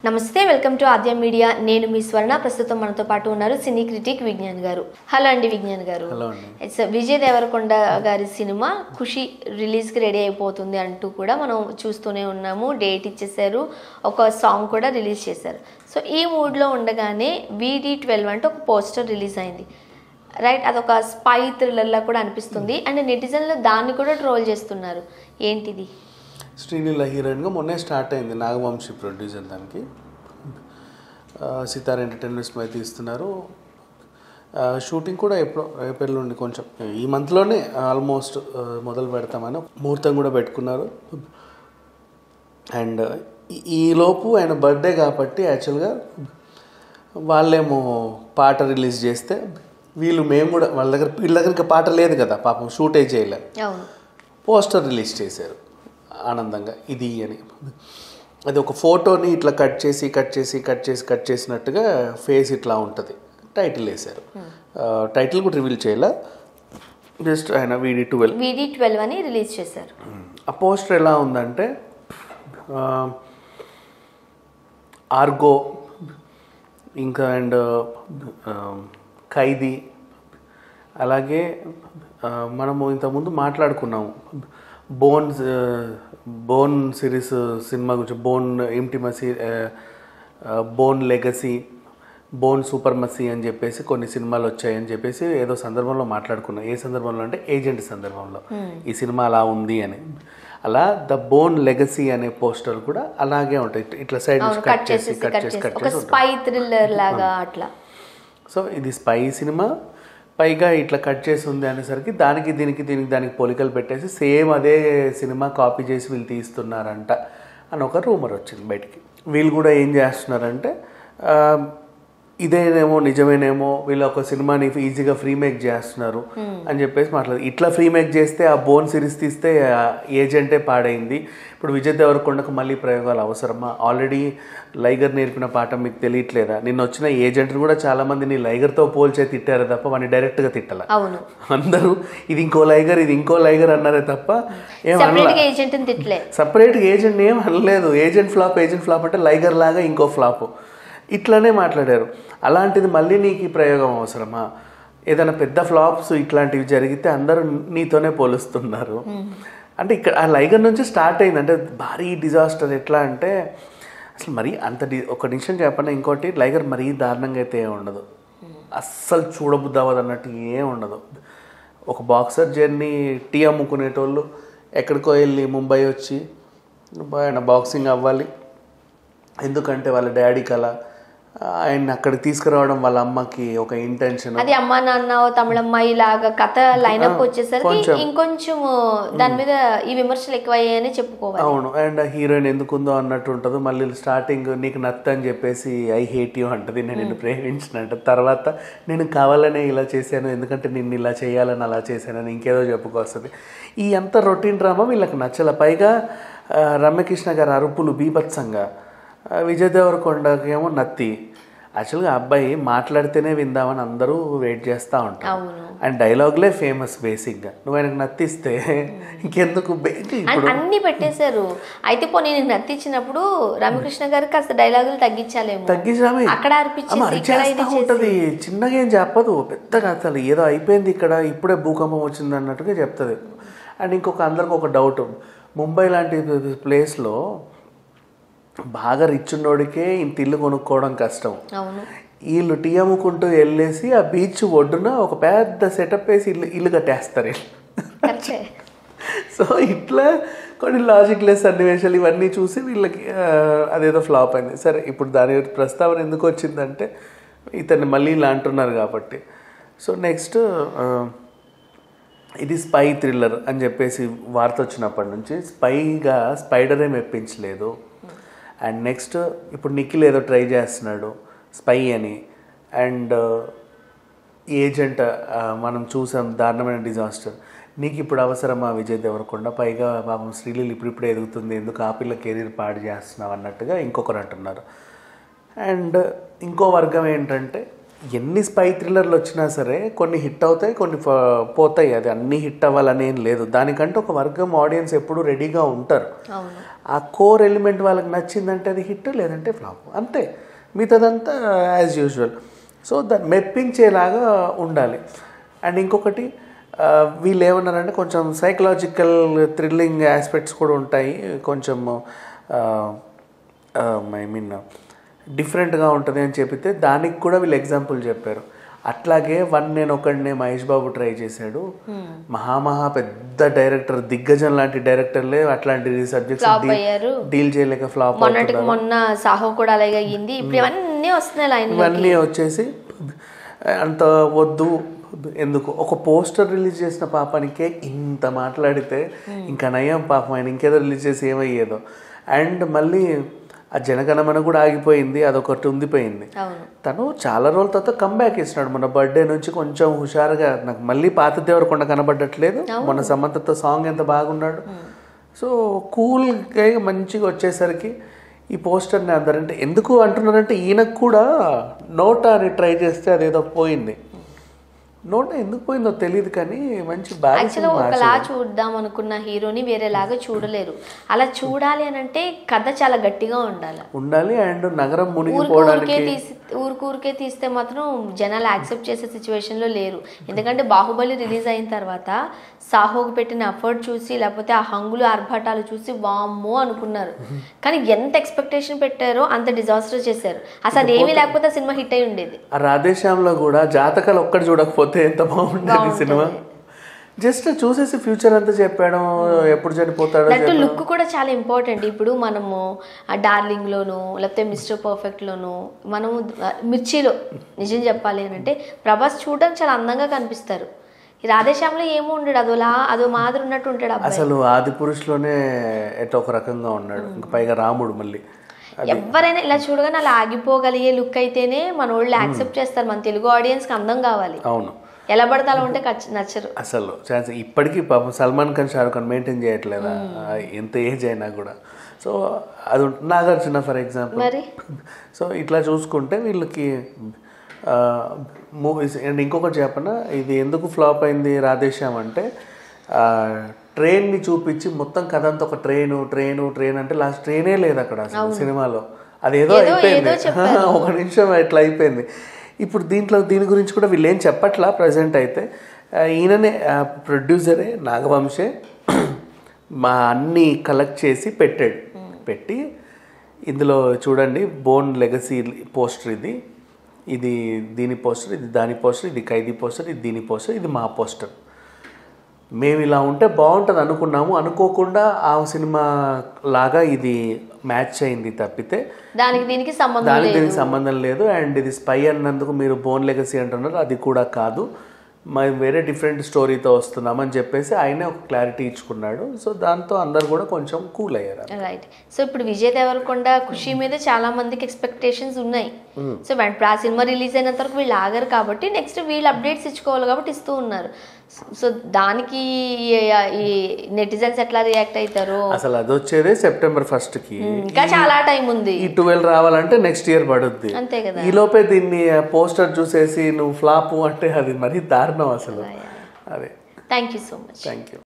నమస్తే, welcome to Aadya media. నేను మీ స్వర్ణ. ప్రస్తుతం మనతో పాటు ఉన్నారు సినీ క్రిటిక్ విజ్ఞాన్ గారు. హలో అండి విజ్ఞాన్ గారు. ఇట్స్ విజయ్ దేవరకొండ గారి సినిమా ఖుషి రిలీజ్కి రెడీ అయిపోతుంది అంటూ కూడా మనం చూస్తూనే ఉన్నాము. డేట్ ఇచ్చేసారు, ఒక సాంగ్ కూడా రిలీజ్ చేశారు. సో ఈ మూడ్లో ఉండగానే VD12 అంటే ఒక పోస్టర్ రిలీజ్ అయింది, రైట్? అదొక స్పై థ్రిల్లర్లా కూడా అనిపిస్తుంది. అండ్ నెటిజన్లు దాన్ని కూడా ట్రోల్ చేస్తున్నారు. ఏంటిది? శ్రీలీల హీరోయిన్గా మొన్నే స్టార్ట్ అయింది, నాగవంశీ ప్రొడ్యూసర్. దానికి సితార్ ఎంటర్టైన్మెంట్స్ మీద తీస్తున్నారు. షూటింగ్ కూడా ఏప్రిల్ నుండి కొంచెం ఈ మంత్లోనే ఆల్మోస్ట్ మొదలు పెడతామని ముహూర్తం కూడా పెట్టుకున్నారు. అండ్ ఈలోపు ఆయన బర్త్డే కాబట్టి యాక్చువల్గా వాళ్ళేమో పాట రిలీజ్ చేస్తే మేము కూడా వీళ్ళ దగ్గర ఇంకా పాట లేదు కదా, పాపం షూటే చేయలేదు, పోస్టర్ రిలీజ్ చేశారు ఆనందంగా ఇది అని. అది ఒక ఫోటోని ఇట్లా కట్ చేసినట్టుగా ఫేస్ ఇట్లా ఉంటుంది. టైటిల్ వేశారు. టైటిల్ కూడా రివీల్ చేయాల, జస్ట్ ఆయన VD12 అని రిలీజ్ చేశారు. ఆ పోస్టర్ ఎలా ఉందంటే ఆర్గో ఇంకా అండ్ ఖైదీ, అలాగే మనము ఇంతకుముందు మాట్లాడుకున్నాము బోన్ సిరీస్ సినిమా గురించి, Bourne intimacy, Bourne legacy, Bourne supremacy అని చెప్పేసి కొన్ని సినిమాలు వచ్చాయని చెప్పేసి ఏదో సందర్భంలో మాట్లాడుకున్నాం. ఏ సందర్భంలో అంటే ఏజెంట్ సందర్భంలో ఈ సినిమా అలా ఉంది అని. అలా ద బోన్ లెగసీ అనే పోస్టర్ కూడా అలాగే ఉంటాయి, ఇట్లా సైడ్ కట్ చేసి స్పై థ్రిల్లర్ లాగా అట్లా. సో ఇది స్పై సినిమా, పైగా ఇట్లా కట్ చేసి ఉంది అనేసరికి దానికి పోలికలు పెట్టేసి సేమ్ అదే సినిమా కాపీ చేసి వీళ్ళు తీస్తున్నారంట అని ఒక రూమర్ వచ్చింది బయటికి. వీళ్ళు కూడా ఏం చేస్తున్నారంటే ఇదేనేమో నిజమేనేమో, వీళ్ళు ఒక సినిమాని ఈజీగా ఫ్రీమేక్ చేస్తున్నారు అని చెప్పేసి ఇట్లా ఫ్రీమేక్ చేస్తే ఆ బోన్ సిరీస్ తీస్తే ఏజెంటే పాడైంది. ఇప్పుడు విజయ్ దేవరకొండకు మళ్ళీ ప్రయోగాలు అవసరమా? ఆల్రెడీ లైగర్ నేర్పిన పాఠం మీకు తెలియట్లేదా? నిన్న వచ్చిన ఏజెంట్ని కూడా చాలా మంది నీ లైగర్తో పోల్చే తిట్టారు తప్ప వాడిని డైరెక్ట్గా తిట్టాల. అందరూ ఇది ఇంకో లైగర్ అన్నారే తప్ప సపరేట్గా ఏజెంట్ ఏం అనలేదు. ఏజెంట్ ఫ్లాప్ అంటే లైగర్ లాగా ఇంకో ఫ్లాప్ ఇట్లానే మాట్లాడారు. అలాంటిది మళ్ళీ నీకు ఈ ప్రయోగం అవసరమా? ఏదైనా పెద్ద ఫ్లాప్స్ ఇట్లాంటివి జరిగితే అందరూ నీతోనే పోలుస్తున్నారు. అంటే ఇక్కడ ఆ లైగర్ నుంచి స్టార్ట్ అయింది. అంటే భారీ డిజాస్టర్. ఎట్లా అంటే అసలు మరీ అంత ఒక నిమిషం చెప్పండి. ఇంకోటి, లైగర్ మరీ దారుణంగా అయితే ఏం ఉండదు, అస్సలు చూడబుద్ది అవ్వదు అన్నట్టు ఏం ఉండదు. ఒక బాక్సర్ జర్నీ, టీ అమ్ముకునేటోళ్ళు ఎక్కడికో వెళ్ళి ముంబై వచ్చి ఆయన బాక్సింగ్ అవ్వాలి, ఎందుకంటే వాళ్ళ డాడీ కల, ఆయన అక్కడికి తీసుకురావడం వాళ్ళ అమ్మకి ఒక ఇంటెన్షన్. అది అమ్మా నాన్న తమిళమ్మాయి లాగా కథ లైనప్ వచ్చేసరికి ఇంకొంచెం దాని మీద ఈ విమర్శలు ఎక్కువయ్యాయని చెప్పుకోవాలి. అవును. అండ్ హీరోయిన్ ఎందుకుందో అన్నట్టు ఉంటుంది. మళ్ళీ స్టార్టింగ్ నీకు నత్త అని చెప్పేసి ఐ హేట్ యూ అంటది, నేను నిన్ను ప్రేమించినట్టు. తర్వాత నేను కావాలనే ఇలా చేశాను, ఎందుకంటే నిన్ను ఇలా చేయాలని అలా చేశానని ఇంకేదో చెప్పుకొస్తుంది. ఈ అంత రొటీన్ డ్రామా వీళ్ళకి నచ్చల. పైగా రమ్యకృష్ణ గారు అరుపులు బీభత్సంగా, విజయ్ దేవరకొండకి ఏమో నత్తి. యాక్చువల్గా అబ్బాయి మాట్లాడితేనే విందామని అందరూ వెయిట్ చేస్తూ ఉంటారు. అండ్ డైలాగ్లే ఫేమస్ బేసిక్గా. నువ్వు ఆయనకు నత్తిస్తే ఇంకెందుకు? అన్ని పెట్టేశారు. అయితే పోనీ నేను నత్తిచ్చినప్పుడు రమకృష్ణ గారికి కాస్త డైలాగులు తగ్గించామే అక్కడ ఉంటుంది. చిన్నగా ఏం చెప్పదు, పెద్దగా అసలు ఏదో అయిపోయింది ఇక్కడ, ఇప్పుడే భూకంపం వచ్చింది అన్నట్టుగా చెప్తుంది. అండ్ ఇంకొక అందరికి ఒక డౌట్, ముంబై లాంటి ప్లేస్లో బాగా రిచ్ ఉన్నోడికే ఇంత ఇల్లు కొనుక్కోవడం కష్టం. వీళ్ళు టీ అమ్ముకుంటూ వెళ్ళేసి ఆ బీచ్ ఒడ్డున ఒక పెద్ద సెటప్ వేసి ఇల్లు కట్టేస్తారు. సో ఇట్లా కొన్ని లాజిక్ లెస్ సన్నివేశాలు ఇవన్నీ చూసి వీళ్ళకి అదేదో ఫ్లాప్ అయింది. సరే, ఇప్పుడు దాని ప్రస్తావన ఎందుకు వచ్చిందంటే ఇతన్ని మళ్ళీ ఇలా అంటున్నారు కాబట్టి. సో నెక్స్ట్ ఇది స్పై థ్రిల్లర్ అని చెప్పేసి వార్త వచ్చినప్పటి నుంచి స్పైగా స్పైడర్ ఏం మెప్పించలేదు. అండ్ నెక్స్ట్ ఇప్పుడు నిఖిల్ ఏదో ట్రై చేస్తున్నాడు స్పై అని. అండ్ ఏజెంట్ మనం చూసాం, దారుణమైన డిజాస్టర్. నీకు ఇప్పుడు అవసరమా విజయ్ దేవరకొండ? పైగా పాపం శ్రీలీల ఇప్పుడిప్పుడే ఎదుగుతుంది, ఎందుకు ఆ పిల్ల కెరీర్ పాడు చేస్తున్నావు అన్నట్టుగా ఇంకొకరు అంటున్నారు. అండ్ ఇంకో వర్గం ఏంటంటే ఎన్ని స్పై థ్రిల్లర్లు వచ్చినా సరే కొన్ని హిట్ అవుతాయి, కొన్ని పోతాయి. అది అన్ని హిట్ అవ్వాలని ఏం లేదు. దానికంటే ఒక వర్గం ఆడియన్స్ ఎప్పుడు రెడీగా ఉంటారు. ఆ కోర్ ఎలిమెంట్ వాళ్ళకి నచ్చిందంటే అది హిట్, లేదంటే ఫ్లాప్, అంతే. మిగతాదంతా యాజ్ యూజువల్. సో దాన్ని మెప్పించేలాగా ఉండాలి. అండ్ ఇంకొకటి వీళ్ళు ఏమన్నారంటే కొంచెం సైకలాజికల్ థ్రిల్లింగ్ ఆస్పెక్ట్స్ కూడా ఉంటాయి, కొంచెం ఐ మీన్ డిఫరెంట్గా ఉంటుంది అని చెప్పితే దానికి కూడా వీళ్ళు ఎగ్జాంపుల్ చెప్పారు. అట్లాగే నేను ఒకడినే మహేష్ బాబు ట్రై చేశాడు. మహా పెద్ద డైరెక్టర్, దిగ్గజం లాంటి డైరెక్టర్లే అట్లాంటి సబ్జెక్ట్స్ డీల్ చేయలేక ఫ్లాప్. మొన్న సాహో కూడా అలాగే అయ్యింది. ఇప్పుడు ఇవన్నీ వస్తున్నాయి, ఇవన్నీ వచ్చేసి అంత వద్దు. ఎందుకు ఒక పోస్టర్ రిలీజ్ చేసిన పాపానికే ఇంత మాట్లాడితే ఇంకా నయం పాపం, ఆయన ఇంకేదో రిలీజ్ చేసి ఏమయ్యేదో. అండ్ మళ్ళీ ఆ జనగణమన కూడా ఆగిపోయింది, అదొకటి ఉండిపోయింది. తను చాలా రోజుల తర్వాత కంబ్యాక్ ఇస్తున్నాడు. మొన్న బర్త్డే నుంచి కొంచెం హుషారుగా, నాకు మళ్ళీ పాత దేవరకొండ కనబడట్లేదు. మొన్న సమంతతో సాంగ్ ఎంత బాగున్నాడు. సో కూల్గా మంచిగా వచ్చేసరికి ఈ పోస్టర్ని అందరంటే ఎందుకు అంటున్నారంటే ఈయనకు కూడా నోటా అని ట్రై చేస్తే అదేదో పోయింది. నోట ఎందుకు పోయిందో తెలియదు కానీ మంచి యాక్చువల్గా ఒకలా చూద్దాం అనుకున్న హీరోని వేరేలాగా చూడలేరు. అలా చూడాలి అని అంటే కథ చాలా గట్టిగా ఉండాలి. అండ్ నగరం మునిగిపోవడానికి ఊరికే తీస్తే మాత్రం జనాలు యాక్సెప్ట్ చేసే సిచ్యువేషన్లో లేరు. ఎందుకంటే బాహుబలి రిలీజ్ అయిన తర్వాత సాహోకు పెట్టిన ఎఫర్ట్ చూసి, లేకపోతే ఆ హంగులు ఆర్భాటాలు చూసి వామ్మో అనుకున్నారు. కానీ ఎంత ఎక్స్పెక్టేషన్ పెట్టారో అంత డిజాస్టర్ చేశారు. అసలు అదేమీ లేకపోతే సినిమా హిట్ అయి ఉండేది. ఆ రాధేశ్యామ్లో కూడా జాతకాలు ఒక్కటి చూడకపోతే ఎంత బాగుండేది సినిమా. జస్ట్ చూసేసి ఫ్యూచర్ అంతా చెప్పాడు, ఎప్పుడు చనిపోతాడో. లుక్ కూడా చాలా ఇంపార్టెంట్. ఇప్పుడు మనము డార్లింగ్ లోను, లేకపోతే మిస్టర్ పర్ఫెక్ట్ లోను, మనము మిర్చిలో నిజం చెప్పాలి అని అంటే ప్రభాస్ చూడడానికి చాలా అందంగా కనిపిస్తారు. ఈ రాధేశ్యామ్లో ఏమో ఉండడు, అదో మాదిరి ఉన్నట్టు ఉంటాడు. అసలు ఆది పురుషులోనే ఎట్లా ఒక రకంగా ఉన్నాడు, ఇంకా పైగా రాముడు. మళ్ళీ ఎవరైనా ఇలా చూడగానే అలా ఆగిపోగలిగే లుక్ అయితేనే మన వాళ్ళు యాక్సెప్ట్ చేస్తారు. మన తెలుగు ఆడియన్స్ కి అందం కావాలి. అవును, ఎలా పడితే అలా ఉంటే నచ్చరు అసలు. ఛాన్స్ ఇప్పటికీ పాపం సల్మాన్ ఖాన్, షారుఖ్ ఖాన్ మెయింటైన్ చేయట్లేదా ఎంత ఏజ్ అయినా కూడా. సో అది నాగార్జున ఫర్ ఎగ్జాంపుల్. సో ఇట్లా చూసుకుంటే వీళ్ళకి మూవీస్. అండ్ ఇంకొకటి చెప్పనా, ఇది ఎందుకు ఫ్లాప్ అయింది రాధేశ్యామ్ అంటే ట్రైన్ని చూపించి మొత్తం కథ అంతా ఒక ట్రైన్ అంటే లాస్ట్ ట్రైనే లేదు అక్కడ అసలు సినిమాలో. అదేదో అయిపోయింది, ఒక నిమిషం ఇట్లా అయిపోయింది. ఇప్పుడు దీని గురించి కూడా వీళ్ళు ఏం చెప్పట్లా ప్రజెంట్ అయితే. ఈయననే ప్రొడ్యూసరే నాగవంశే మా అన్నీ కలెక్ట్ చేసి పెట్టి ఇందులో చూడండి బోన్ లెగసీ పోస్టర్, ఇది దీని పోస్టర్, ఇది దాని పోస్టర్, ఇది ఖైదీ పోస్టర్, ఇది దీని పోస్టర్, ఇది మా పోస్టర్. మేము ఇలా ఉంటే బాగుంటుంది అనుకున్నాము, అనుకోకుండా ఆ సినిమా లాగా ఇది మ్యాచ్ అయింది తప్పితే దానికి దీనికి సంబంధం లేదు. అండ్ ఇది స్పై అన్నందుకు మీరు బోన్ లెగసీ అంటున్నారు, అది కూడా కాదు, మేము వేరే డిఫరెంట్ స్టోరీతో వస్తున్నామని చెప్పేసి ఆయనే ఒక క్లారిటీ ఇచ్చుకున్నాడు. సో దాంతో అందరు కూడా కొంచెం కూల్ అయ్యారు. రైట్. సో ఇప్పుడు విజయ్ దేవరకొండ ఖుషి మీద చాలా మందికి ఎక్స్పెక్టేషన్స్ ఉన్నాయి. సో ఇప్పుడు ఆ సినిమా రిలీజ్ అయినంత వరకు వీళ్ళు ఆగరు కాబట్టి నెక్స్ట్ వీళ్ళు అప్డేట్స్ ఇచ్చుకోవాలి కాబట్టి ఇస్తూ ఉన్నారు. సో దానికి ఈ నెటిజన్స్ ఎట్లా రియాక్ట్ అవుతారు? అసలు అది వచ్చేదే సెప్టెంబర్ 1st కి, ఇంకా చాలా టైం ఉంది. ఈ 12 రావాలంటే నెక్స్ట్ ఇయర్ పడుద్ది. అంతే కదా. ఈ లోపే దీన్ని పోస్టర్ చూసేసి నువ్వు ఫ్లాప్ అంటే అది మరీ దారుణం అసలు. అదే. Thank you so much. Thank you.